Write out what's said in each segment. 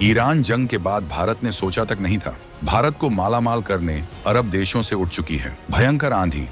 Iran जंग के बाद भारत ने सोचा तक नहीं था। भारत को मालामाल करने अरब देशों से उठ चुकी है भयंकर आंधी।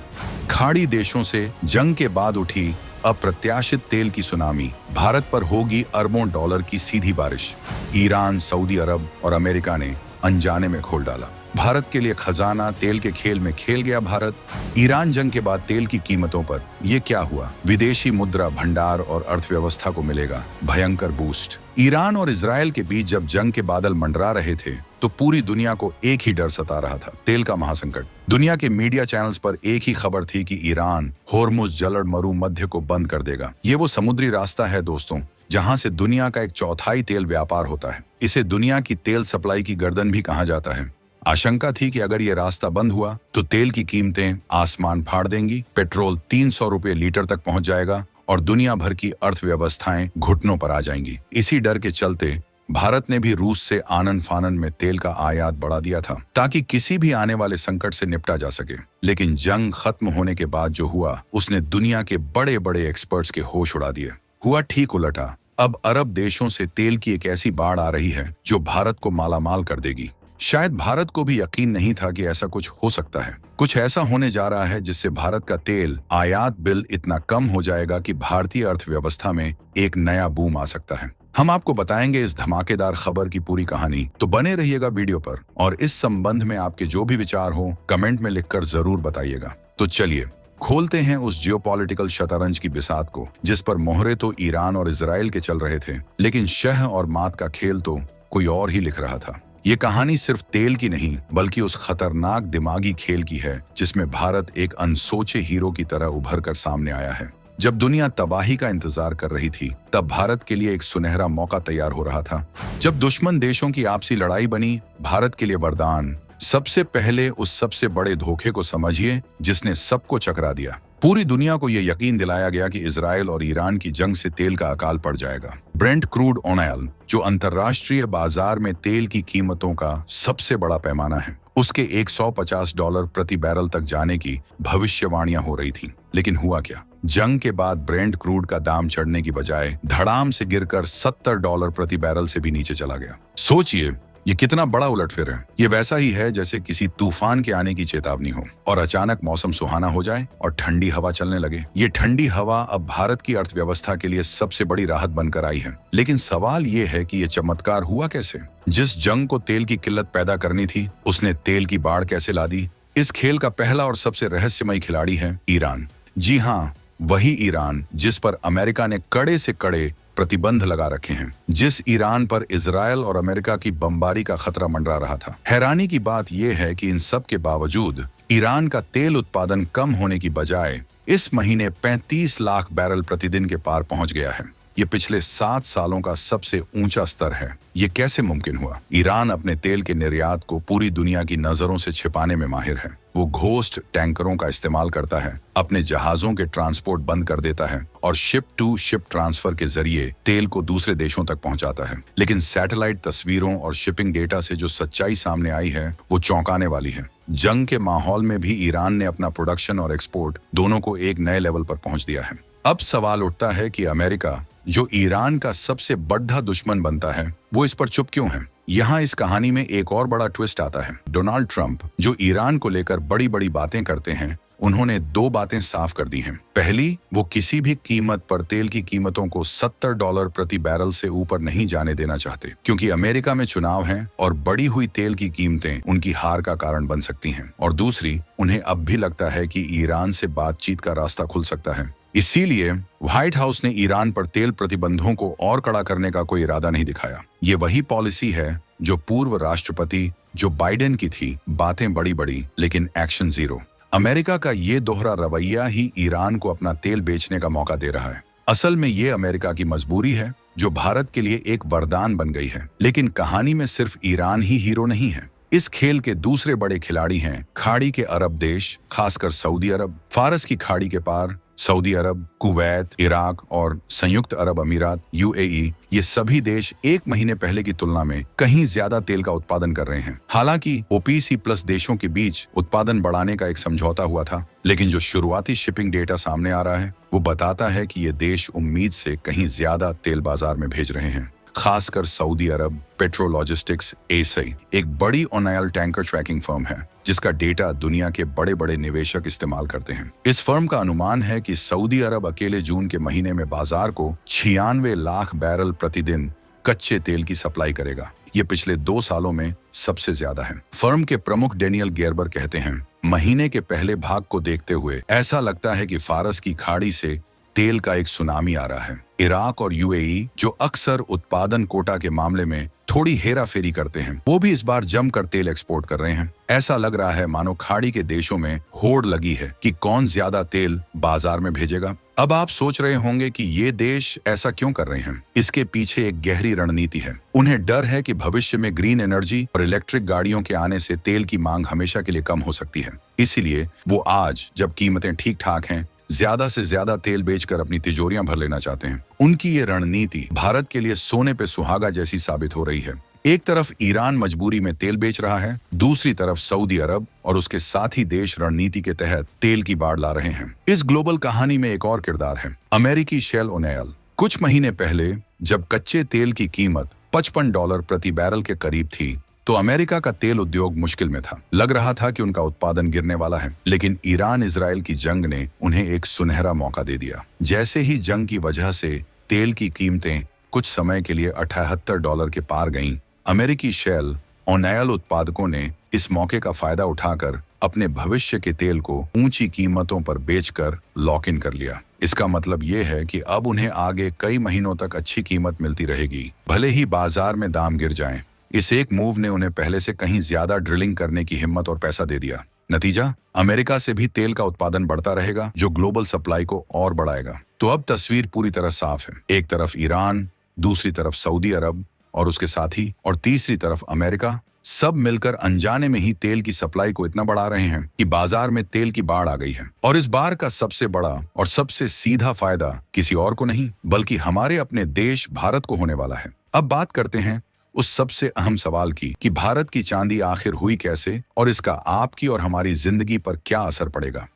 खाड़ी देशों से जंग के बाद उठी अप्रत्याशित तेल की सुनामी। भारत पर होगी अरबों डॉलर की सीधी बारिश। ईरान, सऊदी अरब और अमेरिका ने अनजाने में खोल डाला। भारत के लिए खजाना तेल के खेल में खेल गया भारत। ईरान जंग के बाद तेल की कीमतों पर ये क्या हुआ? विदेशी मुद्रा भंडार और अर्थव्यवस्था को मिलेगा भयंकर बूस्ट। ईरान और इजराइल के बीच जब जंग के बादल मंडरा रहे थे तो पूरी दुनिया को एक ही डर सता रहा था, तेल का महासंकट। दुनिया के मीडिया चैनल्स पर एक ही खबर थी कि ईरान होर्मुज जलड़ मरु मध्य को बंद कर देगा। ये वो समुद्री रास्ता है दोस्तों, जहां से दुनिया का 1/4 तेल व्यापार होता है। इसे दुनिया की तेल सप्लाई की गर्दन भी कहा जाता है। आशंका थी कि अगर ये रास्ता बंद हुआ तो तेल की कीमतें आसमान फाड़ देंगी, पेट्रोल 300 रुपये लीटर तक पहुंच जाएगा और दुनिया भर की अर्थव्यवस्थाएं घुटनों पर आ जाएंगी। इसी डर के चलते भारत ने भी रूस से आनन फानन में तेल का आयात बढ़ा दिया था ताकि किसी भी आने वाले संकट से निपटा जा सके। लेकिन जंग खत्म होने के बाद जो हुआ उसने दुनिया के बड़े बड़े एक्सपर्ट्स के होश उड़ा दिए। हुआ ठीक उलटा। अब अरब देशों से तेल की एक ऐसी बाढ़ आ रही है जो भारत को मालामाल कर देगी। शायद भारत को भी यकीन नहीं था कि ऐसा कुछ हो सकता है। कुछ ऐसा होने जा रहा है जिससे भारत का तेल आयात बिल इतना कम हो जाएगा कि भारतीय अर्थव्यवस्था में एक नया बूम आ सकता है। हम आपको बताएंगे इस धमाकेदार खबर की पूरी कहानी, तो बने रहिएगा वीडियो पर। और इस संबंध में आपके जो भी विचार हो कमेंट में लिखकर जरूर बताइएगा। तो चलिए खोलते हैं उस जियोपॉलिटिकल शतरंज की बिसात को, जिस पर मोहरे तो ईरान और इजराइल के चल रहे थे, लेकिन शह और मात का खेल तो कोई और ही लिख रहा था। ये कहानी सिर्फ तेल की नहीं बल्कि उस खतरनाक दिमागी खेल की है जिसमें भारत एक अनसोचे हीरो की तरह उभर कर सामने आया है। जब दुनिया तबाही का इंतजार कर रही थी तब भारत के लिए एक सुनहरा मौका तैयार हो रहा था। जब दुश्मन देशों की आपसी लड़ाई बनी भारत के लिए वरदान। सबसे पहले उस सबसे बड़े धोखे को समझिए जिसने सबको चकरा दिया। पूरी दुनिया को यह यकीन दिलाया गया कि इजराइल और ईरान की जंग से तेल का अकाल पड़ जाएगा। ब्रेंट क्रूड ऑयल, जो अंतर्राष्ट्रीय बाजार में तेल की कीमतों का सबसे बड़ा पैमाना है, उसके $150 प्रति बैरल तक जाने की भविष्यवाणियां हो रही थीं। लेकिन हुआ क्या? जंग के बाद ब्रेंट क्रूड का दाम चढ़ने की बजाय धड़ाम से गिरकर $70 प्रति बैरल से भी नीचे चला गया। सोचिए ये कितना बड़ा उलटफेर है। ये वैसा ही है जैसे किसी तूफान के आने की चेतावनी हो और अचानक मौसम सुहाना हो जाए और ठंडी हवा चलने लगे। ये ठंडी हवा अब भारत की अर्थव्यवस्था के लिए सबसे बड़ी राहत बनकर आई है। लेकिन सवाल ये है कि ये चमत्कार हुआ कैसे? जिस जंग को तेल की किल्लत पैदा करनी थी उसने तेल की बाढ़ कैसे ला दी? इस खेल का पहला और सबसे रहस्यमयी खिलाड़ी है ईरान। जी हाँ, वही ईरान जिस पर अमेरिका ने कड़े से कड़े प्रतिबंध लगा रखे हैं, जिस ईरान पर इजराइल और अमेरिका की बमबारी का खतरा मंडरा रहा था। हैरानी की बात यह है कि इन सब के बावजूद ईरान का तेल उत्पादन कम होने की बजाय इस महीने 35 लाख बैरल प्रतिदिन के पार पहुंच गया है। ये पिछले 7 सालों का सबसे ऊंचा स्तर है। ये कैसे मुमकिन हुआ? ईरान अपने तेल के निर्यात को पूरी दुनिया की नजरों से छिपाने में माहिर है। वो घोस्ट टैंकरों का इस्तेमाल करता है, अपने जहाजों के ट्रांसपोर्ट बंद कर देता है और शिप टू शिप ट्रांसफर के जरिए तेल को दूसरे देशों तक पहुंचाता है। लेकिन सैटेलाइट तस्वीरों और शिपिंग डेटा से जो सच्चाई सामने आई है वो चौंकाने वाली है। जंग के माहौल में भी ईरान ने अपना प्रोडक्शन और एक्सपोर्ट दोनों को एक नए लेवल पर पहुंच दिया है। अब सवाल उठता है कि अमेरिका, जो ईरान का सबसे बड़ा दुश्मन बनता है, वो इस पर चुप क्यों है? यहाँ इस कहानी में एक और बड़ा ट्विस्ट आता है। डोनाल्ड ट्रंप, जो ईरान को लेकर बड़ी बड़ी बातें करते हैं, उन्होंने 2 बातें साफ कर दी हैं। पहली, वो किसी भी कीमत पर तेल की कीमतों को $70 प्रति बैरल से ऊपर नहीं जाने देना चाहते, क्योंकि अमेरिका में चुनाव हैं और बढ़ी हुई तेल की कीमतें उनकी हार का कारण बन सकती हैं। और दूसरी, उन्हें अब भी लगता है कि ईरान से बातचीत का रास्ता खुल सकता है। इसीलिए व्हाइट हाउस ने ईरान पर तेल प्रतिबंधों को और कड़ा करने का कोई इरादा नहीं दिखाया। ये वही पॉलिसी है जो पूर्व राष्ट्रपति जो बाइडेन की थी, बातें बड़ी बड़ी लेकिन एक्शन जीरो। अमेरिका का ये दोहरा रवैया ही ईरान को अपना तेल बेचने का मौका दे रहा है। असल में ये अमेरिका की मजबूरी है जो भारत के लिए एक वरदान बन गई है। लेकिन कहानी में सिर्फ ईरान ही हीरो नहीं है। इस खेल के दूसरे बड़े खिलाड़ी हैं खाड़ी के अरब देश, खासकर सऊदी अरब। फारस की खाड़ी के पार सऊदी अरब, कुवैत, इराक और संयुक्त अरब अमीरात यूएई, ये सभी देश 1 महीने पहले की तुलना में कहीं ज्यादा तेल का उत्पादन कर रहे हैं। हालांकि ओपीसी प्लस देशों के बीच उत्पादन बढ़ाने का एक समझौता हुआ था, लेकिन जो शुरुआती शिपिंग डेटा सामने आ रहा है वो बताता है कि ये देश उम्मीद से कहीं ज्यादा तेल बाजार में भेज रहे हैं। खासकर सऊदी अरब। पेट्रोलॉजिस्टिक्स एसआई एक बड़ी ऑयल टैंकर ट्रैकिंग फर्म है जिसका डेटा दुनिया के बड़े बड़े निवेशक इस्तेमाल करते हैं। इस फर्म का अनुमान है कि सऊदी अरब अकेले जून के महीने में बाजार को 96 लाख बैरल प्रतिदिन कच्चे तेल की सप्लाई करेगा। ये पिछले 2 सालों में सबसे ज्यादा है। फर्म के प्रमुख डेनियल गेरबर कहते हैं, महीने के पहले भाग को देखते हुए ऐसा लगता है कि फारस की खाड़ी से तेल का एक सुनामी आ रहा है। इराक और यूएई, जो अक्सर उत्पादन कोटा के मामले में थोड़ी हेराफेरी करते हैं, वो भी इस बार जमकर तेल एक्सपोर्ट कर रहे हैं। ऐसा लग रहा है मानो खाड़ी के देशों में होड़ लगी है कि कौन ज्यादा तेल बाजार में भेजेगा। अब आप सोच रहे होंगे कि ये देश ऐसा क्यों कर रहे हैं। इसके पीछे एक गहरी रणनीति है। उन्हें डर है कि भविष्य में ग्रीन एनर्जी और इलेक्ट्रिक गाड़ियों के आने से तेल की मांग हमेशा के लिए कम हो सकती है। इसीलिए वो आज, जब कीमतें ठीक ठाक हैं, ज्यादा से ज्यादा तेल बेचकर अपनी तिजोरियां भर लेना चाहते हैं। उनकी ये रणनीति भारत के लिए सोने पे सुहागा जैसी साबित हो रही है। एक तरफ ईरान मजबूरी में तेल बेच रहा है, दूसरी तरफ सऊदी अरब और उसके साथी देश रणनीति के तहत तेल की बाढ़ ला रहे हैं। इस ग्लोबल कहानी में एक और किरदार है, अमेरिकी शेल ओनेल। कुछ महीने पहले जब कच्चे तेल की कीमत $55 प्रति बैरल के करीब थी, तो अमेरिका का तेल उद्योग मुश्किल में था। लग रहा था कि उनका उत्पादन गिरने वाला है, लेकिन ईरान इजराइल की जंग ने उन्हें एक सुनहरा मौका दे दिया। जैसे ही जंग की वजह से तेल की कीमतें कुछ समय के लिए $78 के पार गईं, अमेरिकी शेल ओनेल उत्पादकों ने इस मौके का फायदा उठाकर अपने भविष्य के तेल को ऊंची कीमतों पर बेचकर लॉक इन कर लिया। इसका मतलब ये है कि अब उन्हें आगे कई महीनों तक अच्छी कीमत मिलती रहेगी, भले ही बाजार में दाम गिर जाएं। इस एक मूव ने उन्हें पहले से कहीं ज्यादा ड्रिलिंग करने की हिम्मत और पैसा दे दिया। नतीजा, अमेरिका से भी तेल का उत्पादन बढ़ता रहेगा, जो ग्लोबल सप्लाई को और बढ़ाएगा। तो अब तस्वीर पूरी तरह साफ है। एक तरफ ईरान, दूसरी तरफ सऊदी अरब और उसके साथी, और तीसरी तरफ अमेरिका, सब मिलकर अनजाने में ही तेल की सप्लाई को इतना बढ़ा रहे हैं कि बाजार में तेल की बाढ़ आ गई है। और इस बार का सबसे बड़ा और सबसे सीधा फायदा किसी और को नहीं, बल्कि हमारे अपने देश भारत को होने वाला है। अब बात करते हैं उस सबसे अहम सवाल की कि भारत की चांदी आखिर हुई कैसे और इसका आपकी और हमारी जिंदगी पर क्या असर पड़ेगा।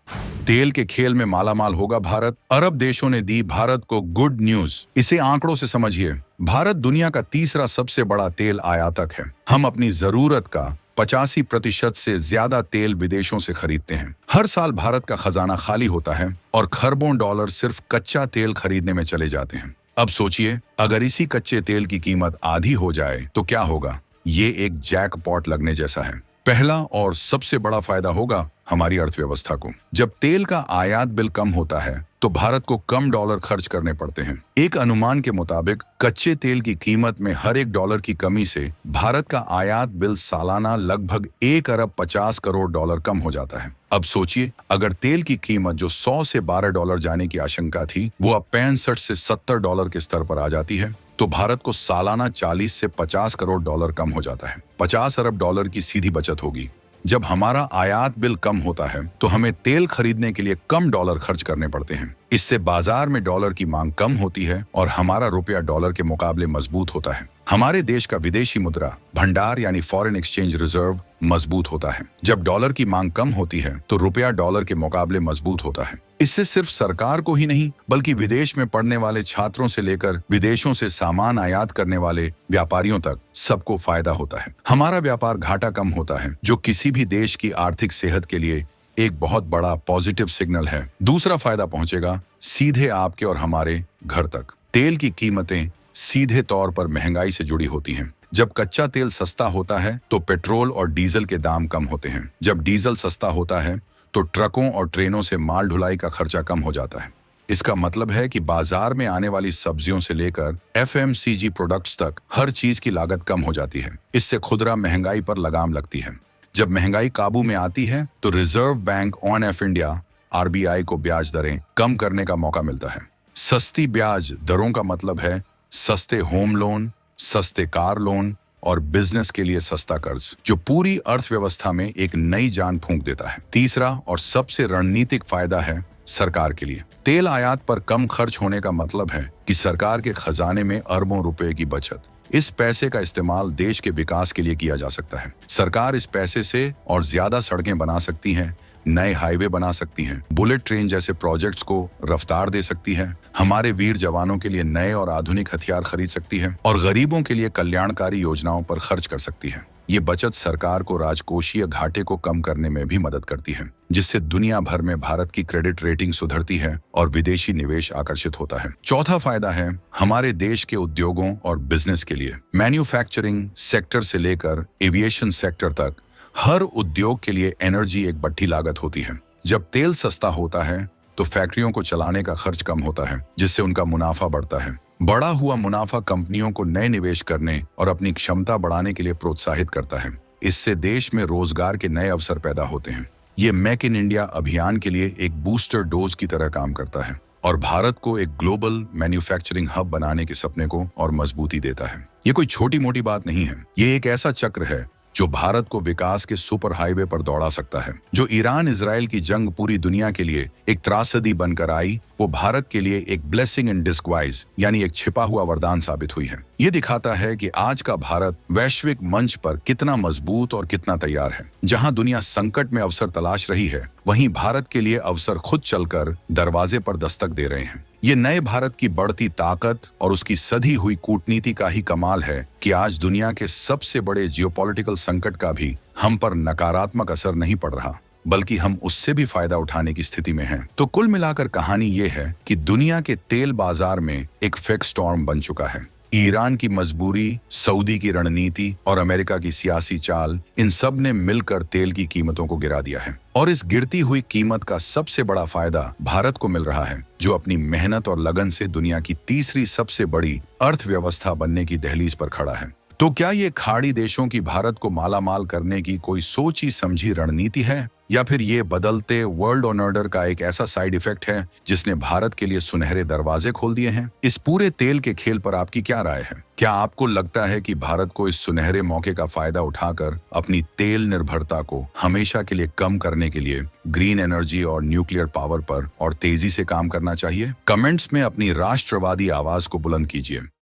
तेल के खेल में मालामाल होगा भारत। अरब देशों ने दी भारत को गुड न्यूज। इसे आंकड़ों से समझिए। भारत दुनिया का तीसरा सबसे बड़ा तेल आयातक है। हम अपनी जरूरत का 85% से ज्यादा तेल विदेशों से खरीदते हैं। हर साल भारत का खजाना खाली होता है और खरबों डॉलर सिर्फ कच्चा तेल खरीदने में चले जाते हैं। अब सोचिए, अगर इसी कच्चे तेल की कीमत आधी हो जाए तो क्या होगा। ये एक जैकपॉट लगने जैसा है। पहला और सबसे बड़ा फायदा होगा हमारी अर्थव्यवस्था को। जब तेल का आयात बिल कम होता है तो भारत को कम डॉलर खर्च करने पड़ते हैं। एक अनुमान के मुताबिक कच्चे तेल की कीमत में हर $1 की कमी से भारत का आयात बिल सालाना लगभग $1,50 कम हो जाता है। अब सोचिए, अगर तेल की कीमत जो $100 से $12 जाने की आशंका थी, वो अब $65 से $70 के स्तर पर आ जाती है, तो भारत को सालाना $40 से $50 करोड़ कम हो जाता है। $50 अरब की सीधी बचत होगी। जब हमारा आयात बिल कम होता है तो हमें तेल खरीदने के लिए कम डॉलर खर्च करने पड़ते हैं। इससे बाजार में डॉलर की मांग कम होती है और हमारा रुपया डॉलर के मुकाबले मजबूत होता है। हमारे देश का विदेशी मुद्रा भंडार यानी फॉरेन एक्सचेंज रिजर्व मजबूत होता है। जब डॉलर की मांग कम होती है तो रुपया डॉलर के मुकाबले मजबूत होता है। इससे सिर्फ सरकार को ही नहीं, बल्कि विदेश में पढ़ने वाले छात्रों से लेकर विदेशों से सामान आयात करने वाले व्यापारियों तक सबको फायदा होता है। हमारा व्यापार घाटा कम होता है, जो किसी भी देश की आर्थिक सेहत के लिए एक बहुत बड़ा पॉजिटिव सिग्नल है। दूसरा फायदा पहुंचेगा सीधे आपके और हमारे घर तक। तेल की कीमतें सीधे तौर पर महंगाई से जुड़ी होती हैं। जब कच्चा तेल सस्ता होता है तो पेट्रोल और डीजल के दाम कम होते हैं। जब डीजल सस्ता होता है तो ट्रकों और ट्रेनों से माल ढुलाई का खर्चा कम हो जाता है। इसका मतलब है कि बाजार में आने वाली सब्जियों से लेकर FMCG प्रोडक्ट्स तक हर चीज की लागत कम हो जाती है। इससे खुदरा महंगाई पर लगाम लगती है। जब महंगाई काबू में आती है तो reserve bank of India RBI को ब्याज दरें कम करने का मौका मिलता है। सस्ती ब्याज दरों का मतलब है सस्ते होम लोन, सस्ते कार लोन और बिजनेस के लिए सस्ता कर्ज, जो पूरी अर्थव्यवस्था में एक नई जान फूंक देता है। तीसरा और सबसे रणनीतिक फायदा है सरकार के लिए। तेल आयात पर कम खर्च होने का मतलब है कि सरकार के खजाने में अरबों रुपए की बचत। इस पैसे का इस्तेमाल देश के विकास के लिए किया जा सकता है। सरकार इस पैसे से और ज्यादा सड़कें बना सकती है, नए हाईवे बना सकती हैं, बुलेट ट्रेन जैसे प्रोजेक्ट्स को रफ्तार दे सकती है, हमारे वीर जवानों के लिए नए और आधुनिक हथियार खरीद सकती है और गरीबों के लिए कल्याणकारी योजनाओं पर खर्च कर सकती है। ये बचत सरकार को राजकोषीय घाटे को कम करने में भी मदद करती है, जिससे दुनिया भर में भारत की क्रेडिट रेटिंग सुधरती है और विदेशी निवेश आकर्षित होता है। चौथा फायदा है हमारे देश के उद्योगों और बिजनेस के लिए। मैन्युफैक्चरिंग सेक्टर से लेकर एविएशन सेक्टर तक हर उद्योग के लिए एनर्जी एक बढ़ती लागत होती है। जब तेल सस्ता होता है तो फैक्ट्रियों को चलाने का खर्च कम होता है, जिससे उनका मुनाफा बढ़ता है। बढ़ा हुआ मुनाफा कंपनियों को नए निवेश करने और अपनी क्षमता बढ़ाने के लिए प्रोत्साहित करता है। इससे देश में रोजगार के नए अवसर पैदा होते हैं। ये मेक इन इंडिया अभियान के लिए एक बूस्टर डोज की तरह काम करता है और भारत को एक ग्लोबल मैन्युफैक्चरिंग हब बनाने के सपने को और मजबूती देता है। ये कोई छोटी मोटी बात नहीं है, ये एक ऐसा चक्र है जो भारत को विकास के सुपर हाईवे पर दौड़ा सकता है। जो ईरान इजराइल की जंग पूरी दुनिया के लिए एक त्रासदी बनकर आई, वो भारत के लिए एक ब्लेसिंग इन डिस्ग्वाइज यानी एक छिपा हुआ वरदान साबित हुई है। ये दिखाता है कि आज का भारत वैश्विक मंच पर कितना मजबूत और कितना तैयार है। जहां दुनिया संकट में अवसर तलाश रही है, वहीं भारत के लिए अवसर खुद चलकर दरवाजे पर दस्तक दे रहे हैं। ये नए भारत की बढ़ती ताकत और उसकी सधी हुई कूटनीति का ही कमाल है कि आज दुनिया के सबसे बड़े जियोपॉलिटिकल संकट का भी हम पर नकारात्मक असर नहीं पड़ रहा, बल्कि हम उससे भी फायदा उठाने की स्थिति में हैं। तो कुल मिलाकर कहानी ये है कि दुनिया के तेल बाजार में एक फेक स्टॉर्म बन चुका है। ईरान की मजबूरी, सऊदी की रणनीति और अमेरिका की सियासी चाल, इन सब ने मिलकर तेल की कीमतों को गिरा दिया है। और इस गिरती हुई कीमत का सबसे बड़ा फायदा भारत को मिल रहा है, जो अपनी मेहनत और लगन से दुनिया की तीसरी सबसे बड़ी अर्थव्यवस्था बनने की दहलीज पर खड़ा है। तो क्या ये खाड़ी देशों की भारत को मालामाल करने की कोई सोची समझी रणनीति है, या फिर ये बदलते वर्ल्ड ऑर्डर का एक ऐसा साइड इफेक्ट है जिसने भारत के लिए सुनहरे दरवाजे खोल दिए हैं? इस पूरे तेल के खेल पर आपकी क्या राय है? क्या आपको लगता है कि भारत को इस सुनहरे मौके का फायदा उठाकर अपनी तेल निर्भरता को हमेशा के लिए कम करने के लिए ग्रीन एनर्जी और न्यूक्लियर पावर पर और तेजी से काम करना चाहिए? कमेंट्स में अपनी राष्ट्रवादी आवाज को बुलंद कीजिए।